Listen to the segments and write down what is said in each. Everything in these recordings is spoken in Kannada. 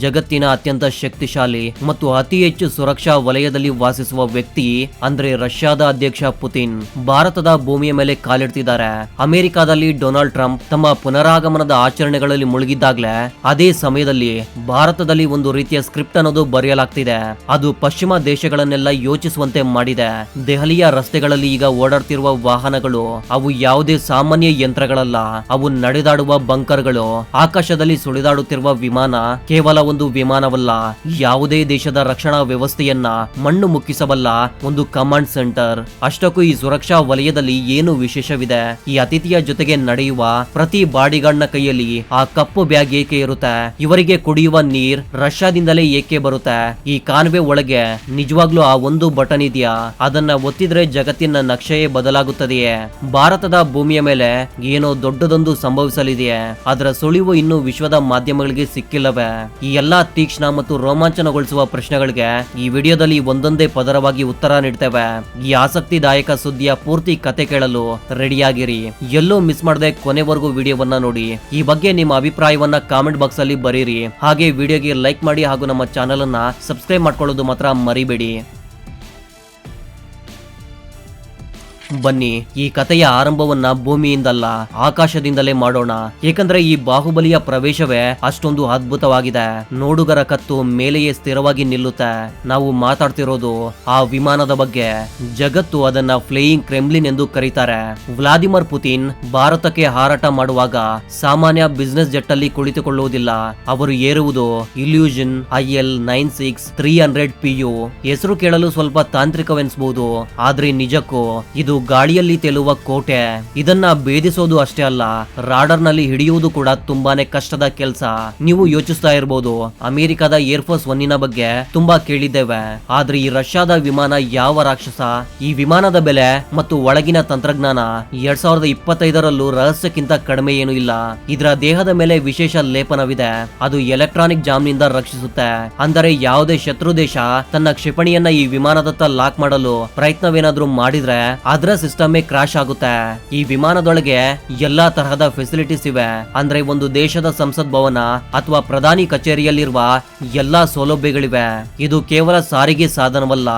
ಜಗತ್ತಿನ ಅತ್ಯಂತ ಶಕ್ತಿಶಾಲಿ ಮತ್ತು ಅತಿ ಹೆಚ್ಚು ಸುರಕ್ಷಾ ವಲಯದಲ್ಲಿ ವಾಸಿಸುವ ವ್ಯಕ್ತಿ ಅಂದ್ರೆ ರಷ್ಯಾದ ಅಧ್ಯಕ್ಷ ಪುತಿನ್ ಭಾರತದ ಭೂಮಿಯ ಮೇಲೆ ಕಾಲಿಡ್ತಿದ್ದಾರೆ. ಅಮೆರಿಕಾದಲ್ಲಿ ಡೊನಾಲ್ಡ್ ಟ್ರಂಪ್ ತಮ್ಮ ಪುನರಾಗಮನದ ಆಚರಣೆಗಳಲ್ಲಿ ಮುಳುಗಿದ್ದಾಗ್ಲೇ ಅದೇ ಸಮಯದಲ್ಲಿ ಭಾರತದಲ್ಲಿ ಒಂದು ರೀತಿಯ ಸ್ಕ್ರಿಪ್ಟ್ ಅನ್ನೋದು ಬರೆಯಲಾಗ್ತಿದೆ. ಅದು ಪಶ್ಚಿಮ ದೇಶಗಳನ್ನೆಲ್ಲ ಯೋಚಿಸುವಂತೆ ಮಾಡಿದೆ. ದೆಹಲಿಯ ರಸ್ತೆಗಳಲ್ಲಿ ಈಗ ಓಡಾಡ್ತಿರುವ ವಾಹನಗಳು ಅವು ಯಾವುದೇ ಸಾಮಾನ್ಯ ಯಂತ್ರಗಳಲ್ಲ, ಅವು ನಡೆದಾಡುವ ಬಂಕರ್ಗಳು. ಆಕಾಶದಲ್ಲಿ ಸುಳಿದಾಡುತ್ತಿರುವ ವಿಮಾನ ಕೇವಲ ಒಂದು ವಿಮಾನವಲ್ಲ, ಯಾವುದೇ ದೇಶದ ರಕ್ಷಣಾ ವ್ಯವಸ್ಥೆಯನ್ನ ಮಣ್ಣು ಮುಕ್ಕಿಸಬಲ್ಲ ಒಂದು ಕಮಾಂಡ್ ಸೆಂಟರ್. ಅಷ್ಟಕ್ಕೂ ಈ ಸುರಕ್ಷಾ ವಲಯದಲ್ಲಿ ಏನು ವಿಶೇಷವಿದೆ? ಈ ಅತಿಥಿಯ ಜೊತೆಗೆ ನಡೆಯುವ ಪ್ರತಿ ಬಾಡಿಗಾರ್ಡ್ನ ಕೈಯಲ್ಲಿ ಆ ಕಪ್ಪು ಬ್ಯಾಗ್ ಏಕೆ ಇರುತ್ತೆ? ಇವರಿಗೆ ಕುಡಿಯುವ ನೀರ್ ರಷ್ಯಾದಿಂದಲೇ ಏಕೆ ಬರುತ್ತೆ? ಈ ಕಾನ್ವೆ ಒಳಗೆ ನಿಜವಾಗ್ಲೂ ಆ ಒಂದು ಬಟನ್ ಇದೆಯಾ? ಅದನ್ನ ಒತ್ತಿದ್ರೆ ಜಗತ್ತಿನ ನಕ್ಷೆಯೇ ಬದಲಾಗುತ್ತದೆಯೇ? ಭಾರತದ ಭೂಮಿಯ ಮೇಲೆ ಏನೋ ದೊಡ್ಡದೊಂದು ಸಂಭವಿಸಲಿದೆಯೇ? ಅದರ ಸುಳಿವು ಇನ್ನೂ ವಿಶ್ವದ ಮಾಧ್ಯಮಗಳಿಗೆ ಸಿಕ್ಕಿಲ್ಲವೇ? ಈ ಎಲ್ಲಾ ತೀಕ್ಷ್ಣ ಮತ್ತು ರೋಮಾಂಚನಗೊಳಿಸುವ ಪ್ರಶ್ನೆಗಳಿಗೆ ಈ ವಿಡಿಯೋದಲ್ಲಿ ಒಂದೊಂದೇ ಪದರವಾಗಿ ಉತ್ತರ ನೀಡ್ತೇವೆ. ಈ ಆಸಕ್ತಿದಾಯಕ ಸುದ್ದಿಯ ಪೂರ್ತಿ ಕತೆ ಕೇಳಲು ರೆಡಿಯಾಗಿರಿ. ಎಲ್ಲೂ ಮಿಸ್ ಮಾಡದೆ ಕೊನೆವರೆಗೂ ವಿಡಿಯೋವನ್ನ ನೋಡಿ. ಈ ಬಗ್ಗೆ ನಿಮ್ಮ ಅಭಿಪ್ರಾಯವನ್ನ ಕಾಮೆಂಟ್ ಬಾಕ್ಸ್ ಅಲ್ಲಿ ಬರೀರಿ. ಹಾಗೆ ವಿಡಿಯೋಗೆ ಲೈಕ್ ಮಾಡಿ ಹಾಗೂ ನಮ್ಮ ಚಾನೆಲ್ ಅನ್ನ ಸಬ್ಸ್ಕ್ರೈಬ್ ಮಾಡ್ಕೊಳ್ಳೋದು ಮಾತ್ರ ಮರಿಬೇಡಿ. ಬನ್ನಿ, ಈ ಕಥೆಯ ಆರಂಭವನ್ನ ಭೂಮಿಯಿಂದಲ್ಲ ಆಕಾಶದಿಂದಲೇ ಮಾಡೋಣ. ಏಕೆಂದ್ರೆ ಈ ಬಾಹುಬಲಿಯ ಪ್ರವೇಶವೇ ಅಷ್ಟೊಂದು ಅದ್ಭುತವಾಗಿದೆ. ನೋಡುಗರ ಕತ್ತು ಮೇಲೆಯೇ ಸ್ಥಿರವಾಗಿ ನಿಲ್ಲುತ್ತೆ. ನಾವು ಮಾತಾಡ್ತಿರೋದು ಆ ವಿಮಾನದ ಬಗ್ಗೆ. ಜಗತ್ತು ಅದನ್ನ ಫ್ಲೈಯಿಂಗ್ ಕ್ರೆಮ್ಲಿನ್ ಎಂದು ಕರೀತಾರೆ. ವ್ಲಾದಿಮಿರ್ ಪುತಿನ್ ಭಾರತಕ್ಕೆ ಹಾರಾಟ ಮಾಡುವಾಗ ಸಾಮಾನ್ಯ ಬಿಸಿನೆಸ್ ಜೆಟ್ ಅಲ್ಲಿ ಕುಳಿತುಕೊಳ್ಳುವುದಿಲ್ಲ. ಅವರು ಏರುವುದು ಇಲ್ಯೂಷನ್ IL-96-300 PU. ಹೆಸರು ಕೇಳಲು ಸ್ವಲ್ಪ ತಾಂತ್ರಿಕವೆನಿಸಬಹುದು, ಆದ್ರೆ ನಿಜಕ್ಕೂ ಇದು ಗಾಳಿಯಲ್ಲಿ ತೇಲುವ ಕೋಟೆ. ಇದನ್ನ ಭೇದಿಸೋದು ಅಷ್ಟೇ ಅಲ್ಲ, ರಾಡರ್ ನಲ್ಲಿ ಹಿಡಿಯುವುದು ಕೂಡ ತುಂಬಾನೇ ಕಷ್ಟದ ಕೆಲಸ. ನೀವು ಯೋಚಿಸ್ತಾ ಇರಬಹುದು, ಅಮೆರಿಕದ ಏರ್ಫೋರ್ಸ್ 1 ಬಗ್ಗೆ ತುಂಬಾ ಕೇಳಿದ್ದೇವೆ, ಆದ್ರೆ ಈ ರಷ್ಯಾದ ವಿಮಾನ ಯಾವ ರಾಕ್ಷಸ? ಈ ವಿಮಾನದ ಬೆಲೆ ಮತ್ತು ಒಳಗಿನ ತಂತ್ರಜ್ಞಾನ 2025ರಲ್ಲೂ ರಹಸ್ಯಕ್ಕಿಂತ ಕಡಿಮೆ ಏನು ಇಲ್ಲ. ಇದರ ದೇಹದ ಮೇಲೆ ವಿಶೇಷ ಲೇಪನವಿದೆ. ಅದು ಎಲೆಕ್ಟ್ರಾನಿಕ್ ಜಾಮ್ ನಿಂದ ರಕ್ಷಿಸುತ್ತೆ. ಅಂದರೆ ಯಾವುದೇ ಶತ್ರು ದೇಶ ತನ್ನ ಕ್ಷಿಪಣಿಯನ್ನ ಈ ವಿಮಾನದತ್ತ ಲಾಕ್ ಮಾಡಲು ಪ್ರಯತ್ನವೇನಾದ್ರೂ ಮಾಡಿದ್ರೆ ಅದರ ಸಿಸ್ಟಮ್ ಕ್ರಾಶ್ ಆಗುತ್ತೆ. ಈ ವಿಮಾನದೊಳಗೆ ಎಲ್ಲಾ ತರಹದ ಫೆಸಿಲಿಟೀಸ್ ಇವೆ. ಅಂದ್ರೆ ಒಂದು ದೇಶದ ಸಂಸತ್ ಭವನ ಅಥವಾ ಪ್ರಧಾನಿ ಕಚೇರಿಯಲ್ಲಿರುವ ಎಲ್ಲಾ ಸೌಲಭ್ಯಗಳಿವೆ. ಇದು ಕೇವಲ ಸಾರಿಗೆ ಸಾಧನವಲ್ಲ,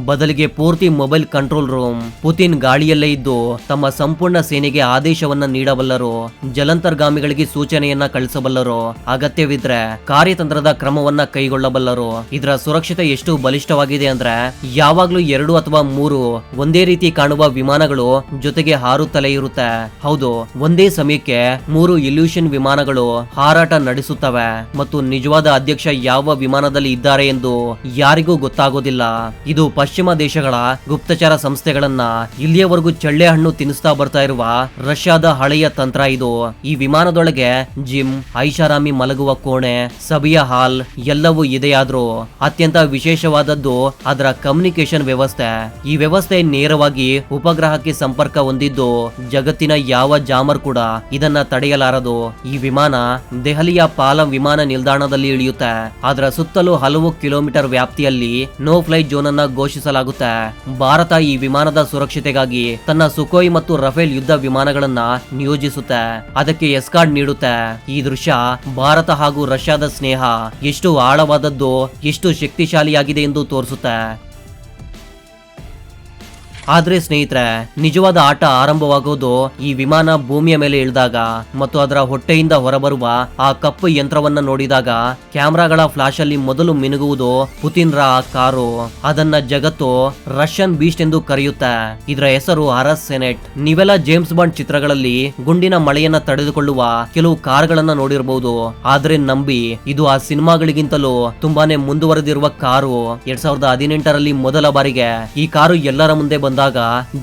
ಬದಲಿಗೆ ಪೂರ್ತಿ ಮೊಬೈಲ್ ಕಂಟ್ರೋಲ್ ರೂಮ್. ಪುತಿನ್ ಗಾಳಿಯಲ್ಲೇ ಇದ್ದು ತಮ್ಮ ಸಂಪೂರ್ಣ ಸೇನೆಗೆ ಆದೇಶವನ್ನ ನೀಡಬಲ್ಲರು, ಜಲಂತರ್ಗಾಮಿಗಳಿಗೆ ಸೂಚನೆಯನ್ನ ಕಳಿಸಬಲ್ಲರು, ಅಗತ್ಯವಿದ್ರೆ ಕಾರ್ಯತಂತ್ರದ ಕ್ರಮವನ್ನ ಕೈಗೊಳ್ಳಬಲ್ಲರು. ಇದರ ಸುರಕ್ಷತೆ ಎಷ್ಟು ಬಲಿಷ್ಠವಾಗಿದೆ ಅಂದ್ರೆ ಯಾವಾಗ್ಲೂ 2 ಅಥವಾ 3 ಒಂದೇ ರೀತಿ ಕಾಣುವ ವಿಮಾನಗಳು ಜೊತೆಗೆ ಹಾರುತ್ತಲೇ ಇರುತ್ತೆ. ಹೌದು, ಒಂದೇ ಸಮಯಕ್ಕೆ 3 ಇಲ್ಯೂಷನ್ ವಿಮಾನಗಳು ಹಾರಾಟ ನಡೆಸುತ್ತವೆ ಮತ್ತು ನಿಜವಾದ ಅಧ್ಯಕ್ಷ ಯಾವ ವಿಮಾನದಲ್ಲಿ ಇದ್ದಾರೆ ಎಂದು ಯಾರಿಗೂ ಗೊತ್ತಾಗೋದಿಲ್ಲ. ಇದು ಪಶ್ಚಿಮ ದೇಶಗಳ ಗುಪ್ತಚರ ಸಂಸ್ಥೆಗಳನ್ನ ಇಲ್ಲಿಯವರೆಗೂ ಚಳ್ಳೆ ಹಣ್ಣು ತಿನ್ನಿಸ್ತಾ ಬರ್ತಾ ಇರುವ ರಷ್ಯಾದ ಹಳೆಯ ತಂತ್ರ ಇದು. ಈ ವಿಮಾನದೊಳಗೆ ಜಿಮ್, ಐಷಾರಾಮಿ ಮಲಗುವ ಕೋಣೆ, ಸಭೆಯ ಹಾಲ್ ಎಲ್ಲವೂ ಇದೆಯಾದ್ರೂ ಅತ್ಯಂತ ವಿಶೇಷವಾದದ್ದು ಅದರ ಕಮ್ಯುನಿಕೇಶನ್ ವ್ಯವಸ್ಥೆ. ಈ ವ್ಯವಸ್ಥೆ ನೇರವಾಗಿ ಉಪಗ್ರಹಕ್ಕೆ ಸಂಪರ್ಕ ಹೊಂದಿದ್ದು ಜಗತ್ತಿನ ಯಾವ ಜಾಮರ್ ಕೂಡ ಇದನ್ನ ತಡೆಯಲಾರದು. ಈ ವಿಮಾನ ದೆಹಲಿಯ ಪಾಲಂ ವಿಮಾನ ನಿಲ್ದಾಣದಲ್ಲಿ ಇಳಿಯುತ್ತೆ. ಅದರ ಸುತ್ತಲೂ ಹಲವು ಕಿಲೋಮೀಟರ್ ವ್ಯಾಪ್ತಿಯಲ್ಲಿ ನೋ ಫ್ಲೈ ಝೋನ್ ಅನ್ನ ಘೋಷಿಸಲಾಗುತ್ತೆ. ಭಾರತ ಈ ವಿಮಾನದ ಸುರಕ್ಷತೆಗಾಗಿ ತನ್ನ ಸುಖೋಯ್ ಮತ್ತು ರಫೇಲ್ ಯುದ್ಧ ವಿಮಾನಗಳನ್ನ ನಿಯೋಜಿಸುತ್ತೆ, ಅದಕ್ಕೆ ಎಸ್ಕಾರ್ಟ್ ನೀಡುತ್ತೆ. ಈ ದೃಶ್ಯ ಭಾರತ ಹಾಗೂ ರಷ್ಯಾದ ಸ್ನೇಹ ಎಷ್ಟು ಆಳವಾದದ್ದು, ಎಷ್ಟು ಶಕ್ತಿಶಾಲಿಯಾಗಿದೆ ಎಂದು ತೋರಿಸುತ್ತೆ. ಆದ್ರೆ ಸ್ನೇಹಿತರೆ, ನಿಜವಾದ ಆಟ ಆರಂಭವಾಗೋದು ಈ ವಿಮಾನ ಭೂಮಿಯ ಮೇಲೆ ಇಳಿದಾಗ ಮತ್ತು ಅದರ ಹೊಟ್ಟೆಯಿಂದ ಹೊರಬರುವ ಆ ಕಪ್ಪು ಯಂತ್ರವನ್ನ ನೋಡಿದಾಗ. ಕ್ಯಾಮ್ರಾಗಳ ಫ್ಲಾಶ್ ಅಲ್ಲಿ ಮೊದಲು ಮಿನುಗುವುದು ಪುತಿನ್ ರ ಕಾರು. ಅದನ್ನ ಜಗತ್ತು ರಷ್ಯನ್ ಬೀಸ್ಟ್ ಎಂದು ಕರೆಯುತ್ತೆ. ಇದರ ಹೆಸರು ಅರಸ್ ಸೆನೆಟ್. ನೀವೆಲ್ಲ ಜೇಮ್ಸ್ ಬಾಂಡ್ ಚಿತ್ರಗಳಲ್ಲಿ ಗುಂಡಿನ ಮಳೆಯನ್ನ ತಡೆದುಕೊಳ್ಳುವ ಕೆಲವು ಕಾರ್ಗಳನ್ನ ನೋಡಿರಬಹುದು, ಆದ್ರೆ ನಂಬಿ, ಇದು ಆ ಸಿನಿಮಾಗಳಿಗಿಂತಲೂ ತುಂಬಾನೇ ಮುಂದುವರೆದಿರುವ ಕಾರು. 2018ರಲ್ಲಿ ಮೊದಲ ಬಾರಿಗೆ ಈ ಕಾರು ಎಲ್ಲರ ಮುಂದೆ ಬಂದಾಗ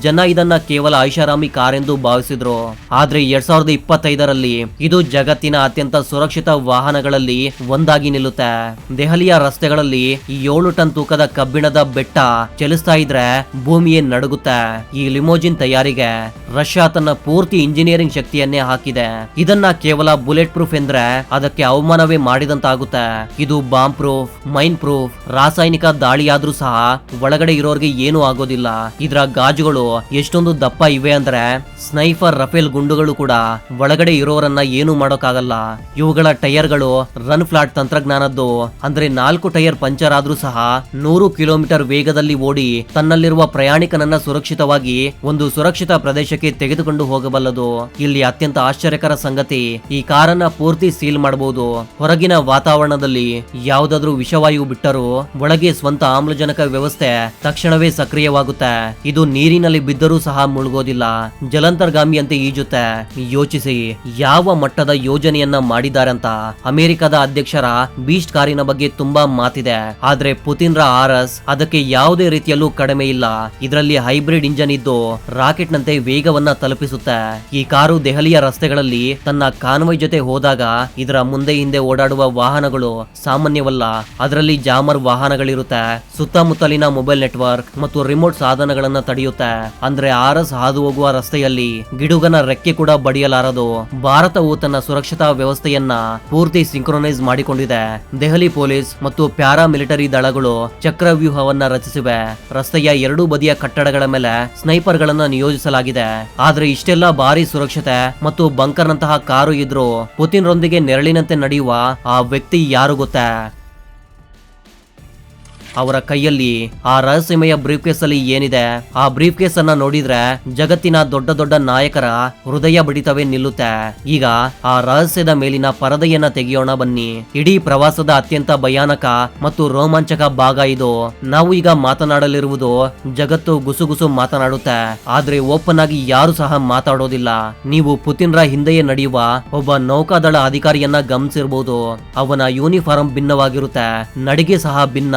ಜನ ಇದನ್ನ ಕೇವಲ ಐಷಾರಾಮಿ ಕಾರ್ ಎಂದು ಭಾವಿಸಿದ್ರು. ಆದ್ರೆ 2025ರಲ್ಲಿ ಇದು ಜಗತ್ತಿನ ಅತ್ಯಂತ ಸುರಕ್ಷಿತ ವಾಹನಗಳಲ್ಲಿ ಒಂದಾಗಿ ನಿಲ್ಲುತ್ತೆ. ದೆಹಲಿಯ ರಸ್ತೆಗಳಲ್ಲಿ 7 ಟನ್ ತೂಕದ ಕಬ್ಬಿಣದ ಬೆಟ್ಟ ಚಲಿಸ್ತಾ ಇದ್ರೆ ಭೂಮಿಯೇ ನಡುಗುತ್ತೆ. ಈ ಲಿಮೋಜಿನ್ ತಯಾರಿಗೆ ರಷ್ಯಾ ತನ್ನ ಪೂರ್ತಿ ಇಂಜಿನಿಯರಿಂಗ್ ಶಕ್ತಿಯನ್ನೇ ಹಾಕಿದೆ. ಇದನ್ನ ಕೇವಲ ಬುಲೆಟ್ ಪ್ರೂಫ್ ಎಂದ್ರೆ ಅದಕ್ಕೆ ಅವಮಾನವೇ ಮಾಡಿದಂತಾಗುತ್ತೆ. ಇದು ಬಾಂಬ್ ಪ್ರೂಫ್, ಮೈನ್ ಪ್ರೂಫ್. ರಾಸಾಯನಿಕ ದಾಳಿಯಾದ್ರೂ ಸಹ ಒಳಗಡೆ ಇರೋರ್ಗೆ ಏನೂ ಆಗೋದಿಲ್ಲ. ಇದರ ಗಾಜುಗಳು ಎಷ್ಟೊಂದು ದಪ್ಪ ಇವೆ ಅಂದ್ರೆ ಸ್ನೈಫರ್ ರಫೇಲ್ ಗುಂಡುಗಳು ಕೂಡ ಒಳಗಡೆ ಇರೋರನ್ನ ಏನು ಮಾಡೋಕ್ಕಾಗಲ್ಲ. ಇವುಗಳ ಟೈರ್ಗಳು ರನ್ ಫ್ಲಾಟ್ ತಂತ್ರಜ್ಞಾನದ್ದು, ಅಂದ್ರೆ 4 ಟೈರ್ ಪಂಚರ್ ಆದ್ರೂ ಸಹ 100 ಕಿಲೋಮೀಟರ್ ವೇಗದಲ್ಲಿ ಓಡಿ ತನ್ನಲ್ಲಿರುವ ಪ್ರಯಾಣಿಕನನ್ನ ಸುರಕ್ಷಿತವಾಗಿ ಒಂದು ಸುರಕ್ಷಿತ ಪ್ರದೇಶಕ್ಕೆ ತೆಗೆದುಕೊಂಡು ಹೋಗಬಲ್ಲದು. ಇಲ್ಲಿ ಅತ್ಯಂತ ಆಶ್ಚರ್ಯಕರ ಸಂಗತಿ, ಈ ಕಾರನ್ನ ಪೂರ್ತಿ ಸೀಲ್ ಮಾಡಬಹುದು. ಹೊರಗಿನ ವಾತಾವರಣದಲ್ಲಿ ಯಾವುದಾದ್ರೂ ವಿಷವಾಯು ಬಿಟ್ಟರೂ ಒಳಗೆ ಸ್ವಂತ ಆಮ್ಲಜನಕ ವ್ಯವಸ್ಥೆ ತಕ್ಷಣವೇ ಸಕ್ರಿಯವಾಗುತ್ತೆ. ಇದು ನೀರಿನಲ್ಲಿ ಬಿದ್ದರೂ ಸಹ ಮುಳುಗೋದಿಲ್ಲ, ಜಲಾಂತರ್ಗಾಮಿಯಂತೆ ಈಜುತ್ತೆ. ಯೋಚಿಸಿ ಯಾವ ಮಟ್ಟದ ಯೋಜನೆಯನ್ನ ಮಾಡಿದ್ದಾರೆ ಅಂತ. ಅಮೆರಿಕದ ಅಧ್ಯಕ್ಷರ ಬೀಸ್ಟ್ ಕಾರಿನ ಬಗ್ಗೆ ತುಂಬಾ ಮಾತಿದೆ, ಆದ್ರೆ ಪುತಿನ್ರ RS ಅದಕ್ಕೆ ಯಾವುದೇ ರೀತಿಯಲ್ಲೂ ಕಡಿಮೆ ಇಲ್ಲ. ಇದರಲ್ಲಿ ಹೈಬ್ರಿಡ್ ಇಂಜನ್ ಇದ್ದು ರಾಕೆಟ್ ನಂತೆ ವೇಗವನ್ನ ತಲುಪಿಸುತ್ತೆ. ಈ ಕಾರು ದೆಹಲಿಯ ರಸ್ತೆಗಳಲ್ಲಿ ತನ್ನ ಕಾನ್ವಾಯ್ ಜೊತೆ ಹೋದಾಗ ಇದರ ಮುಂದೆ ಹಿಂದೆ ಓಡಾಡುವ ವಾಹನಗಳು ಸಾಮಾನ್ಯವಲ್ಲ. ಅದರಲ್ಲಿ ಜಾಮರ್ ವಾಹನಗಳಿರುತ್ತೆ, ಸುತ್ತಮುತ್ತಲಿನ ಮೊಬೈಲ್ ನೆಟ್ವರ್ಕ್ ಮತ್ತು ರಿಮೋಟ್ ಸಾಧನಗಳನ್ನ ತಡೆಯುತ್ತೆ. ಅಂದ್ರೆ RS ಹಾದು ಹೋಗುವ ರಸ್ತೆಯಲ್ಲಿ ಗಿಡುಗನ ರೆಕ್ಕೆ ಕೂಡ ಬಡಿಯಲಾರದು. ಭಾರತವು ತನ್ನ ಸುರಕ್ಷತಾ ವ್ಯವಸ್ಥೆಯನ್ನ ಪೂರ್ತಿ ಸಿಂಕ್ರೊನೈಸ್ ಮಾಡಿಕೊಂಡಿದೆ. ದೆಹಲಿ ಪೊಲೀಸ್ ಮತ್ತು ಪ್ಯಾರಾ ಮಿಲಿಟರಿ ದಳಗಳು ಚಕ್ರವ್ಯೂಹವನ್ನ ರಚಿಸಿವೆ. ರಸ್ತೆಯ ಎರಡೂ ಬದಿಯ ಕಟ್ಟಡಗಳ ಮೇಲೆ ಸ್ನೈಪರ್ ಗಳನ್ನ ನಿಯೋಜಿಸಲಾಗಿದೆ. ಆದ್ರೆ ಇಷ್ಟೆಲ್ಲ ಭಾರಿ ಸುರಕ್ಷತೆ ಮತ್ತು ಬಂಕರ್ ನಂತಹ ಕಾರು ಇದ್ರು ಪುತಿನ್ ರೊಂದಿಗೆ ನೆರಳಿನಂತೆ ನಡೆಯುವ ಆ ವ್ಯಕ್ತಿ ಯಾರು ಗೊತ್ತಾ? ಅವರ ಕೈಯಲ್ಲಿ ಆ ರಹಸ್ಯಮಯ ಬ್ರೀಫ್ ಕೇಸ್ ಅಲ್ಲಿ ಏನಿದೆ? ಆ ಬ್ರೀಫ್ ಕೇಸ್ ಅನ್ನ ನೋಡಿದ್ರೆ ಜಗತ್ತಿನ ದೊಡ್ಡ ದೊಡ್ಡ ನಾಯಕರ ಹೃದಯ ಬಡಿತವೇ ನಿಲ್ಲುತ್ತೆ. ಈಗ ಆ ರಹಸ್ಯದ ಮೇಲಿನ ಪರದೆಯನ್ನ ತೆಗೆಯೋಣ ಬನ್ನಿ. ಇಡೀ ಪ್ರವಾಸದ ಅತ್ಯಂತ ಭಯಾನಕ ಮತ್ತು ರೋಮಾಂಚಕ ಭಾಗ ಇದು. ನಾವು ಈಗ ಮಾತನಾಡಲಿರುವುದು ಜಗತ್ತು ಗುಸುಗುಸು ಮಾತನಾಡುತ್ತೆ, ಆದ್ರೆ ಓಪನ್ ಆಗಿ ಯಾರು ಸಹ ಮಾತಾಡೋದಿಲ್ಲ. ನೀವು ಪುತಿನ್ರ ಹಿಂದೆಯೇ ನಡೆಯುವ ಒಬ್ಬ ನೌಕಾದಳ ಅಧಿಕಾರಿಯನ್ನ ಗಮನಿಸಿರಬಹುದು. ಅವನ ಯೂನಿಫಾರ್ಮ್ ಭಿನ್ನವಾಗಿರುತ್ತೆ, ನಡಿಗೆ ಸಹ ಭಿನ್ನ.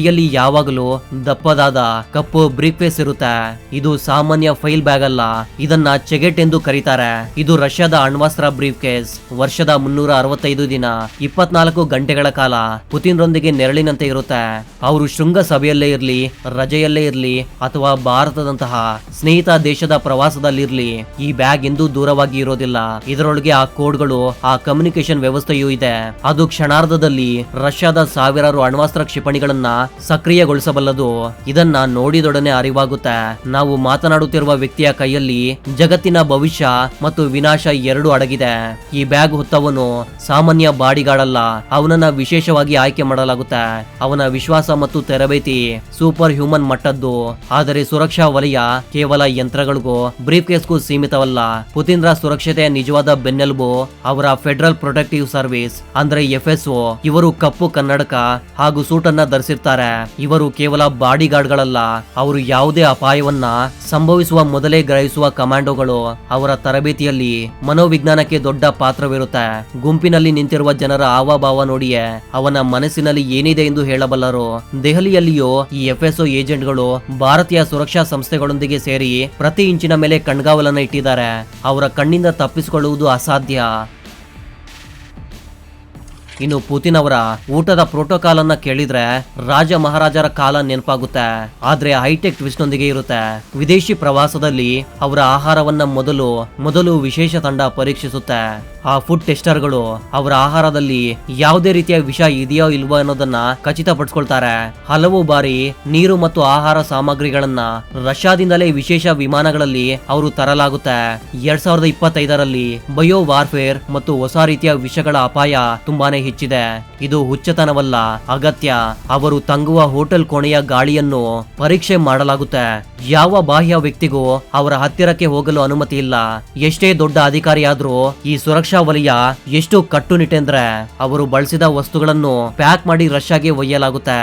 ಕೈಯಲ್ಲಿ ಯಾವಾಗಲೂ ದಪ್ಪದಾದ ಕಪ್ಪು ಬ್ರೀಫ್ ಕೇಸ್ ಇರುತ್ತೆ. ಇದು ಸಾಮಾನ್ಯ ಫೈಲ್ ಬ್ಯಾಗ್ ಅಲ್ಲ, ಇದನ್ನ ಚೆಗೆಟ್ ಎಂದು ಕರೀತಾರೆ. ಇದು ರಷ್ಯಾದ ಅಣ್ವಸ್ತ್ರ ಬ್ರೀಫ್ ಕೇಸ್. ವರ್ಷದ 365 ದಿನ 24 ಗಂಟೆಗಳ ಕಾಲ ಪುತಿನ್ ರೊಂದಿಗೆ ನೆರಳಿನಂತೆ ಇರುತ್ತೆ. ಅವರು ಶೃಂಗ ಸಭೆಯಲ್ಲೇ ಇರ್ಲಿ, ರಜೆಯಲ್ಲೇ ಇರ್ಲಿ ಅಥವಾ ಭಾರತದಂತಹ ಸ್ನೇಹಿತ ದೇಶದ ಪ್ರವಾಸದಲ್ಲಿರ್ಲಿ, ಈ ಬ್ಯಾಗ್ ಎಂದೂ ದೂರವಾಗಿ ಇರೋದಿಲ್ಲ. ಇದರೊಳಗೆ ಆ ಕೋಡ್ಗಳು, ಆ ಕಮ್ಯುನಿಕೇಶನ್ ವ್ಯವಸ್ಥೆಯೂ ಇದೆ. ಅದು ಕ್ಷಣಾರ್ಧದಲ್ಲಿ ರಷ್ಯಾದ ಸಾವಿರಾರು ಅಣ್ವಸ್ತ್ರ ಕ್ಷಿಪಣಿಗಳನ್ನ ಸಕ್ರಿಯಗೊಳಿಸಬಲ್ಲದು. ಇದನ್ನ ನೋಡಿದೊಡನೆ ಅರಿವಾಗುತ್ತೆ, ನಾವು ಮಾತನಾಡುತ್ತಿರುವ ವ್ಯಕ್ತಿಯ ಕೈಯಲ್ಲಿ ಜಗತ್ತಿನ ಭವಿಷ್ಯ ಮತ್ತು ವಿನಾಶ ಎರಡು ಅಡಗಿದೆ. ಈ ಬ್ಯಾಗ್ ಹೊತ್ತವನು ಸಾಮಾನ್ಯ ಬಾಡಿಗಾರ್ಡ್ ಅಲ್ಲ, ಅವನನ್ನ ವಿಶೇಷವಾಗಿ ಆಯ್ಕೆ ಮಾಡಲಾಗುತ್ತೆ. ಅವನ ವಿಶ್ವಾಸ ಮತ್ತು ತರಬೇತಿ ಸೂಪರ್ ಹ್ಯೂಮನ್ ಮಟ್ಟದ್ದು. ಆದರೆ ಸುರಕ್ಷಾ ವಲಯ ಕೇವಲ ಯಂತ್ರಗಳಿಗೂ ಬ್ರೀಫ್ ಕೇಸ್ಗೂ ಸೀಮಿತವಲ್ಲ. ಪುತಿನ್ರ ಸುರಕ್ಷತೆಯ ನಿಜವಾದ ಬೆನ್ನೆಲುಬು ಅವರ ಫೆಡರಲ್ ಪ್ರೊಟೆಕ್ಟಿವ್ ಸರ್ವಿಸ್ ಅಂದ್ರೆ FSO. ಇವರು ಕಪ್ಪು ಕನ್ನಡಕ ಹಾಗೂ ಸೂಟನ್ನ ಧರಿಸಿರ್ತಾರೆ. ಇವರು ಕೇವಲ ಬಾಡಿಗಾರ್ಡ್ ಗಳಲ್ಲ, ಅವರು ಯಾವುದೇ ಅಪಾಯವನ್ನ ಸಂಭವಿಸುವ ಮೊದಲೇ ಗ್ರಹಿಸುವ ಕಮಾಂಡೋಗಳು. ಅವರ ತರಬೇತಿಯಲ್ಲಿ ಮನೋವಿಜ್ಞಾನಕ್ಕೆ ದೊಡ್ಡ ಪಾತ್ರವಿರುತ್ತೆ. ಗುಂಪಿನಲ್ಲಿ ನಿಂತಿರುವ ಜನರ ಹಾವಭಾವ ನೋಡಿಯೇ ಅವನ ಮನಸ್ಸಿನಲ್ಲಿ ಏನಿದೆ ಎಂದು ಹೇಳಬಲ್ಲರು. ದೆಹಲಿಯಲ್ಲಿಯೂ ಈ FSO ಏಜೆಂಟ್ಗಳು ಭಾರತೀಯ ಸುರಕ್ಷಾ ಸಂಸ್ಥೆಗಳೊಂದಿಗೆ ಸೇರಿ ಪ್ರತಿ ಇಂಚಿನ ಮೇಲೆ ಕಣ್ಗಾವಲನ್ನ ಇಟ್ಟಿದ್ದಾರೆ. ಅವರ ಕಣ್ಣಿಂದ ತಪ್ಪಿಸಿಕೊಳ್ಳುವುದು ಅಸಾಧ್ಯ. ಇನ್ನು ಪುತಿನ್ ಅವರ ಊಟದ ಪ್ರೋಟೋಕಾಲ್ ಅನ್ನ ಕೇಳಿದ್ರೆ ರಾಜ ಮಹಾರಾಜರ ಕಾಲ ನೆನಪಾಗುತ್ತೆ, ಆದ್ರೆ ಹೈಟೆಕ್ ಟ್ವಿಸ್ಟ್ ನೊಂದಿಗೆ ಇರುತ್ತೆ. ವಿದೇಶಿ ಪ್ರವಾಸದಲ್ಲಿ ಅವರ ಆಹಾರವನ್ನ ಮೊದಲು ವಿಶೇಷ ತಂಡ ಪರೀಕ್ಷಿಸುತ್ತೆ. ಆ ಫುಡ್ ಟೆಸ್ಟರ್ಗಳು ಅವರ ಆಹಾರದಲ್ಲಿ ಯಾವುದೇ ರೀತಿಯ ವಿಷ ಇದೆಯೋ ಇಲ್ವೋ ಅನ್ನೋದನ್ನ ಖಚಿತಪಡಿಸಿಕೊಳ್ತಾರೆ. ಹಲವು ಬಾರಿ ನೀರು ಮತ್ತು ಆಹಾರ ಸಾಮಗ್ರಿಗಳನ್ನ ರಷ್ಯಾದಿಂದಲೇ ವಿಶೇಷ ವಿಮಾನಗಳಲ್ಲಿ ಅವರು ತರಲಾಗುತ್ತೆ. 2025ರಲ್ಲಿ ಬಯೋ ವಾರ್ಫೇರ್ ಮತ್ತು ಹೊಸ ರೀತಿಯ ವಿಷಗಳ ಅಪಾಯ ತುಂಬಾನೇ ಹೆಚ್ಚಿದೆ. ಇದು ಹುಚ್ಚತನವಲ್ಲ, ಅಗತ್ಯ. ಅವರು ತಂಗುವ ಹೋಟೆಲ್ ಕೋಣೆಯ ಗಾಳಿಯನ್ನು ಪರೀಕ್ಷೆ ಮಾಡಲಾಗುತ್ತೆ. ಯಾವ ಬಾಹ್ಯ ವ್ಯಕ್ತಿಗೂ ಅವರ ಹತ್ತಿರಕ್ಕೆ ಹೋಗಲು ಅನುಮತಿ ಇಲ್ಲ. ಎಷ್ಟೇ ದೊಡ್ಡ ಅಧಿಕಾರಿಯಾದ್ರೂ ಈ ಸುರಕ್ಷಾ ವಲಯ ಎಷ್ಟು ಕಟ್ಟುನಿಟ್ಟೆಂದ್ರೆ ಅವರು ಬಳಸಿದ ವಸ್ತುಗಳನ್ನು ಪ್ಯಾಕ್ ಮಾಡಿ ರಷ್ಯಾಗೆ ಒಯ್ಯಲಾಗುತ್ತೆ.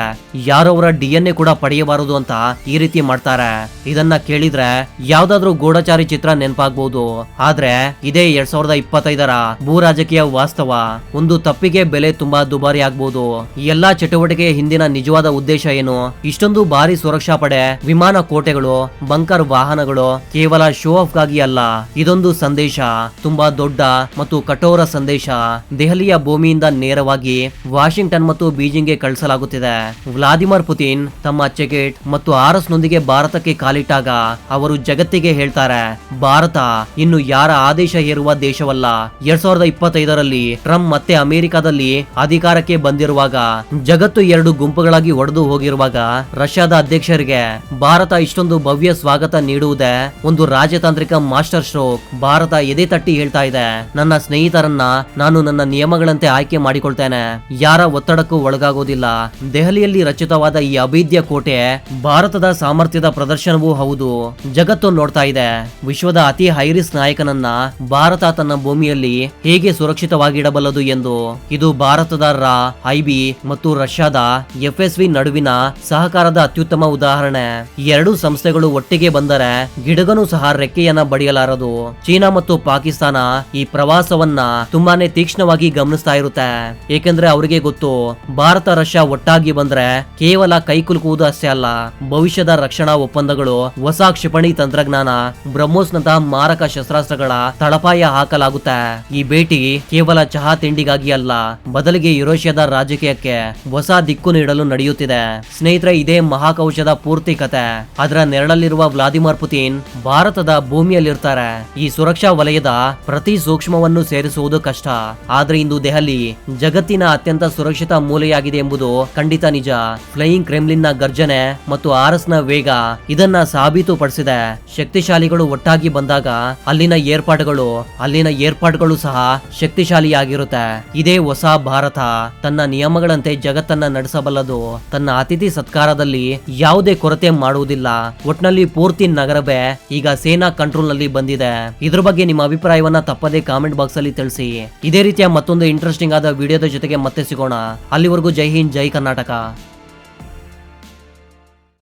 ಯಾರವರ DNA ಕೂಡ ಪಡೆಯಬಾರದು ಅಂತ ಈ ರೀತಿ ಮಾಡ್ತಾರೆ. ಇದನ್ನ ಕೇಳಿದ್ರೆ ಯಾವ್ದಾದ್ರೂ ಗೂಢಚಾರಿ ಚಿತ್ರ ನೆನಪಾಗಬಹುದು, ಆದ್ರೆ ಇದೇ 2025ರ ಭೂ ರಾಜಕೀಯ ವಾಸ್ತವ. ಒಂದು ತಪ್ಪಿಗೆ ಬೆಲೆ ತುಂಬಾ ದುಬಾರಿ ಆಗ್ಬಹುದು. ಎಲ್ಲಾ ಚಟುವಟಿಕೆಯ ಹಿಂದಿನ ನಿಜವಾದ ಉದ್ದೇಶ ಏನು? ಇಷ್ಟೊಂದು ಭಾರಿ ಸುರಕ್ಷಾ ಪಡೆ, ವಿಮಾನ ಕೋಟೆಗಳು, ಬಂಕರ್ ವಾಹನಗಳು ಕೇವಲ ಶೋ ಆಫ್ ಗಾಗಿ ಅಲ್ಲ. ಇದೊಂದು ಸಂದೇಶ, ತುಂಬಾ ದೊಡ್ಡ ಮತ್ತು ಕಠೋರ ಸಂದೇಶ ದೆಹಲಿಯ ಭೂಮಿಯಿಂದ ನೇರವಾಗಿ ವಾಷಿಂಗ್ಟನ್ ಮತ್ತು ಬೀಜಿಂಗ್ಗೆ ಕಳಿಸಲಾಗುತ್ತಿದೆ. ವ್ಲಾದಿಮಿರ್ ಪುತಿನ್ ತಮ್ಮ ಚೆಕೆಟ್ ಮತ್ತು ಆರ್ಎಸ್ನೊಂದಿಗೆ ಭಾರತಕ್ಕೆ ಕಾಲಿಟ್ಟಾಗ ಅವರು ಜಗತ್ತಿಗೆ ಹೇಳ್ತಾರೆ, ಭಾರತ ಇನ್ನು ಯಾರ ಆದೇಶ ಹೇರುವ ದೇಶವಲ್ಲ. 2025ರಲ್ಲಿ ಟ್ರಂಪ್ ಮತ್ತೆ ಅಮೆರಿಕದಲ್ಲಿ ಅಧಿಕಾರಕ್ಕೆ ಬಂದಿರುವಾಗ, ಜಗತ್ತು 2 ಗುಂಪುಗಳಾಗಿ ಒಡೆದು ಹೋಗಿರುವಾಗ ರಷ್ಯಾದ ಅಧ್ಯಕ್ಷರಿಗೆ ಭಾರತ ಇಷ್ಟೊಂದು ಭವ್ಯ ಸ್ವಾಗತ ನೀಡುವುದೇ ಒಂದು ರಾಜತಾಂತ್ರಿಕ ಮಾಸ್ಟರ್ ಸ್ಟ್ರೋಕ್. ಭಾರತ ಎದೆ ತಟ್ಟಿ ಹೇಳ್ತಾ ಇದೆ, ನನ್ನ ಸ್ನೇಹಿತರನ್ನ ನಾನು ನನ್ನ ನಿಯಮಗಳಂತೆ ಆಯ್ಕೆ ಮಾಡಿಕೊಳ್ತೇನೆ, ಯಾರ ಒತ್ತಡಕ್ಕೂ ಒಳಗಾಗೋದಿಲ್ಲ. ದೆಹಲಿಯಲ್ಲಿ ರಚಿತವಾದ ಈ ಅಭೇದ್ಯ ಕೋಟೆ ಭಾರತದ ಸಾಮರ್ಥ್ಯದ ಪ್ರದರ್ಶನವೂ ಹೌದು. ಜಗತ್ತು ನೋಡ್ತಾ ಇದೆ, ವಿಶ್ವದ ಅತಿ ಹೈರಿಸ್ ನಾಯಕನನ್ನ ಭಾರತ ತನ್ನ ಭೂಮಿಯಲ್ಲಿ ಹೇಗೆ ಸುರಕ್ಷಿತವಾಗಿಡಬಲ್ಲದು ಎಂದು. ಇದು ಭಾರತದ ಐಬಿ ಮತ್ತು ರಷ್ಯಾದ FSV ನಡುವಿನ ಸಹಕಾರದ ಅತ್ಯುತ್ತಮ ಉದಾಹರಣೆ. ಈ ಎರಡೂ ಸಂಸ್ಥೆಗಳು ಒಟ್ಟಿಗೆ ಬಂದರೆ ಗಿಡಗನು ಸಹ ರೆಕ್ಕೆಯನ್ನ ಬಡಿಯಲಾರದು. ಚೀನಾ ಮತ್ತು ಪಾಕಿಸ್ತಾನ ಈ ಪ್ರವಾಸವನ್ನ ತುಂಬಾನೇ ತೀಕ್ಷ್ಣವಾಗಿ ಗಮನಿಸ್ತಾ ಇರುತ್ತೆ. ಏಕೆಂದ್ರೆ ಅವರಿಗೆ ಗೊತ್ತು, ಭಾರತ ರಷ್ಯಾ ಒಟ್ಟಾಗಿ ಬಂದ್ರೆ ಕೇವಲ ಕೈಕುಲುಕುವುದು ಅಷ್ಟೇ ಅಲ್ಲ, ಭವಿಷ್ಯದ ರಕ್ಷಣಾ ಒಪ್ಪಂದಗಳು, ಹೊಸ ಕ್ಷಿಪಣಿ ತಂತ್ರಜ್ಞಾನ, ಬ್ರಹ್ಮೋಸ್ನಂತಹ ಮಾರಕ ಶಸ್ತ್ರಾಸ್ತ್ರಗಳ ತಳಪಾಯ ಹಾಕಲಾಗುತ್ತೆ. ಈ ಭೇಟಿ ಕೇವಲ ಚಹಾ ತಿಂಡಿಗಾಗಿ ಅಲ್ಲ, ಬದಲಿಗೆ ಯುರೇಷಿಯಾದ ರಾಜಕೀಯಕ್ಕೆ ಹೊಸ ದಿಕ್ಕು ನೀಡಲು ನಡೆಯುತ್ತಿದೆ. ಸ್ನೇಹಿತರೆ, ಇದೇ ಮಹಾಕೌಶದ ಪೂರ್ತಿ ಕತೆ. ಅದರ ನೆರಳಲ್ಲಿರುವ ವ್ಲಾದಿಮಿರ್ ಪುತಿನ್ ಭಾರತದ ಭೂಮಿಯಲ್ಲಿರ್ತಾರೆ. ಈ ಸುರಕ್ಷಾ ವಲಯದ ಪ್ರತಿ ಸೂಕ್ಷ್ಮವನ್ನು ಸೇರಿಸುವುದು ಕಷ್ಟ, ಆದ್ರೆ ಇಂದು ದೆಹಲಿ ಜಗತ್ತಿನ ಅತ್ಯಂತ ಸುರಕ್ಷಿತ ಮೂಲೆಯಾಗಿದೆ ಎಂಬುದು ಖಂಡಿತ ನಿಜ. ಫ್ಲೈಯಿಂಗ್ ಕ್ರೆಮ್ಲಿನ್ ನ ಗರ್ಜನೆ ಮತ್ತು ಆರ್ಎಸ್ ನ ವೇಗ ಇದನ್ನ ಸಾಬೀತುಪಡಿಸಿದೆ. ಶಕ್ತಿಶಾಲಿಗಳು ಒಟ್ಟಾಗಿ ಬಂದಾಗ ಅಲ್ಲಿನ ಏರ್ಪಾಡುಗಳು ಸಹ ಶಕ್ತಿಶಾಲಿಯಾಗಿರುತ್ತೆ. ಇದೇ ಹೊಸ ಭಾರತ ತನ್ನ ನಿಯಮಗಳಂತೆ ಜಗತ್ತನ್ನ ನಡೆಸಬಲ್ಲದು. ತನ್ನ ಅತಿಥಿ ಸತ್ಕಾರದಲ್ಲಿ ಯಾವುದೇ ಕೊರತೆ ಮಾಡುವುದಿಲ್ಲ. ಒಟ್ನಲ್ಲಿ ಪೂರ್ತಿ ನಗರವೇ ಈಗ ಸೇನಾ ಕಂಟ್ರೋಲ್ ನಲ್ಲಿ ಬಂದಿದೆ. ಇದ್ರ ಬಗ್ಗೆ ನಿಮ್ಮ ಅಭಿಪ್ರಾಯವನ್ನ ತಪ್ಪದೇ ಕಾಮೆಂಟ್ ಬಾಕ್ಸ್ ಅಲ್ಲಿ ತಿಳಿಸಿ. ಇದೇ ರೀತಿಯ ಮತ್ತೊಂದು ಇಂಟ್ರೆಸ್ಟಿಂಗ್ ಆದ ವಿಡಿಯೋದ ಜೊತೆಗೆ ಮತ್ತೆ ಸಿಗೋಣ. ಅಲ್ಲಿವರೆಗೂ ಜೈ ಹಿಂದ್, ಜೈ ಕರ್ನಾಟಕ.